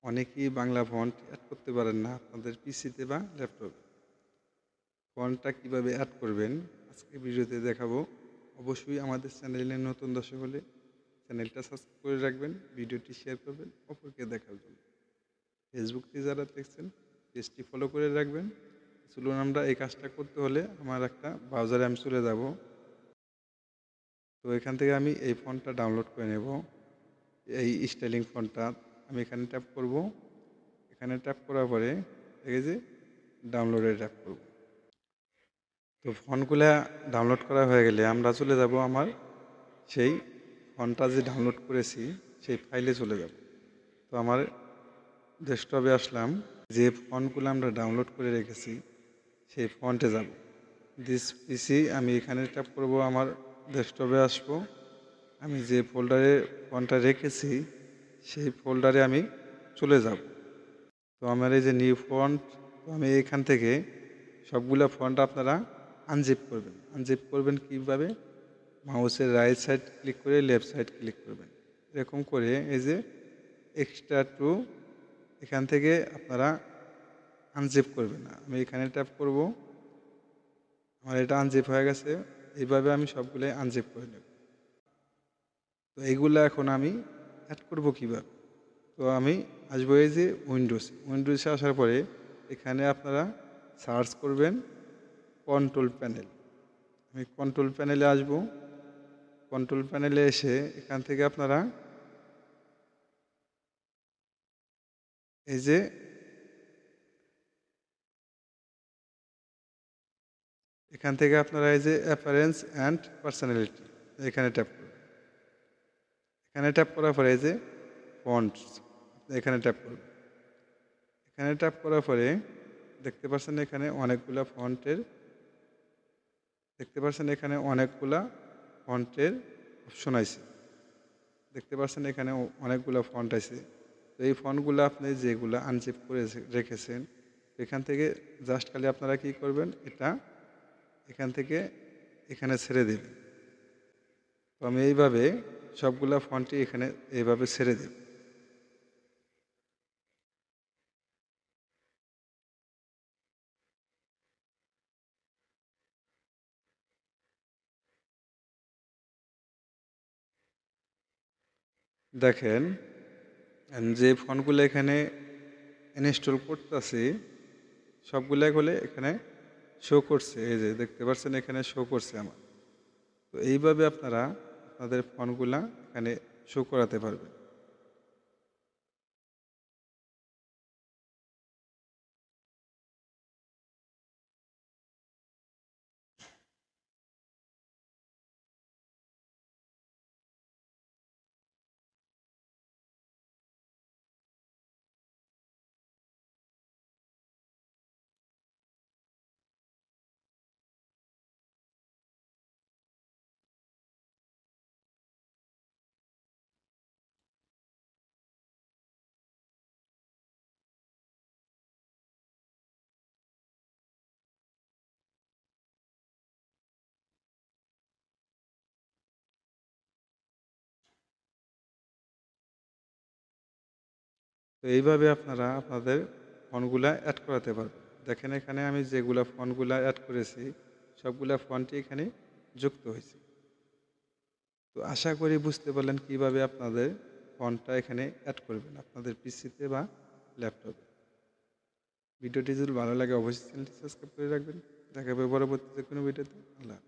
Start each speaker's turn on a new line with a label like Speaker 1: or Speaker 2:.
Speaker 1: অনেকেই Bangla font add করতে পারেন না আপনাদের পিসিতে বা ল্যাপটপে। ফন্টটা কীভাবে অ্যাড করবেন আজকে ভিডিওতে দেখাবো। অবশ্যই আমাদের চ্যানেলে নতুন দর্শক হলে চ্যানেলটা সাবস্ক্রাইব করে রাখবেন, ভিডিওটি শেয়ার করবেন অপরকে দেখার জন্য। ফেসবুকটি যারা দেখছেন পেজটি ফলো করে রাখবেন। চলুন আমরা এই কাজটা করতে হলে আমার একটা ব্রাউজারে আমি চলে যাব। তো এখান থেকে আমি এই ফন্টটা ডাউনলোড করে নেব। এই স্টাইলিং ফন্টটা আমি এখানে ট্যাপ করব। এখানে ট্যাপ করার পরে এই যে ডাউনলোডে ট্যাপ করব। তো ফন্টগুলো ডাউনলোড করা হয়ে গেলে আমরা চলে যাব আমার সেই ফন্টটা যে ডাউনলোড করেছি সেই ফাইলে চলে যাব। তো আমার ডেস্কটপে আসলাম, যে ফন্টগুলো আমরা ডাউনলোড করে রেখেছি সেই ফন্টে যাব। দিস পিসি আমি এখানে ট্যাপ করব, আমার ডেস্কটপে আসব। আমি যে ফোল্ডারে ফন্টটা রেখেছি সেই ফোল্ডারে আমি চলে যাব। তো আমার এই যে নিউ ফন্ট, তো আমি এখান থেকে সবগুলো ফন্ট আপনারা আনজিপ করবেন। আনজিপ করবেন কীভাবে? মাউসের রাইট সাইড ক্লিক করে লেফট সাইড ক্লিক করবেন। এরকম করে এই যে এক্সট্রা টু এখান থেকে আপনারা আনজিপ করবেন। আমি এখানে ট্যাপ করব, আমার এটা আনজিপ হয়ে গেছে। এইভাবে আমি সবগুলোই আনজিপ করে নেব। তো এইগুলো এখন আমি অ্যাড করব কীভাবে? তো আমি আসবো এই যে উইন্ডোজে আসার পরে এখানে আপনারা সার্চ করবেন কন্ট্রোল প্যানেল। আমি কন্ট্রোল প্যানেলে আসব। কন্ট্রোল প্যানেলে এসে এখান থেকে আপনারা এই যে এখান থেকে আপনারা এই যে অ্যাপারেন্স অ্যান্ড পার্সোনালিটি এখানে ট্যাপ করবেন। এখানে ট্যাপ করার পরে এই যে ফন্টস এখানে ট্যাপ করবেন। এখানে ট্যাপ করার পরে দেখতে পাচ্ছেন এখানে অনেকগুলা ফন্টের অপশন আছে। দেখতে পাচ্ছেন এখানে অনেকগুলো ফন্ট আছে। তো এই ফন্টগুলো আপনি যেগুলো আনজিপ করে রেখেছেন এখান থেকে জাস্ট খালি আপনারা কি করবেন, এটা এখান থেকে এখানে ছেড়ে দেবেন। তো আমি এইভাবে সবগুলা ফন্টই এখানে এইভাবে ছেড়ে দেব। দেখেন যে ফন্টগুলো এখানে ইনস্টল করতেছি সবগুলাই হলে এখানে শো করছে, এই যে দেখতে পাচ্ছেন এখানে শো করছে আমার। তো এইভাবে আপনারা আপনাদের ফন্টগুলা এখানে শো করাতে পারবেন। তো এইভাবে আপনারা আপনাদের ফন্টগুলা অ্যাড করাতে পারবেন। দেখেন এখানে আমি যেগুলা ফন্টগুলা অ্যাড করেছি সবগুলা ফন্টই এখানে যুক্ত হয়েছে। তো আশা করি বুঝতে পারলেন কিভাবে আপনাদের ফন্টটা এখানে অ্যাড করবেন আপনাদের পিসিতে বা ল্যাপটপে। ভিডিওটি যদি ভালো লাগে অবশ্যই চ্যানেলটি সাবস্ক্রাইব করে রাখবেন। দেখা হবে পরবর্তীতে কোনো ভিডিওতে। আল্লাহ।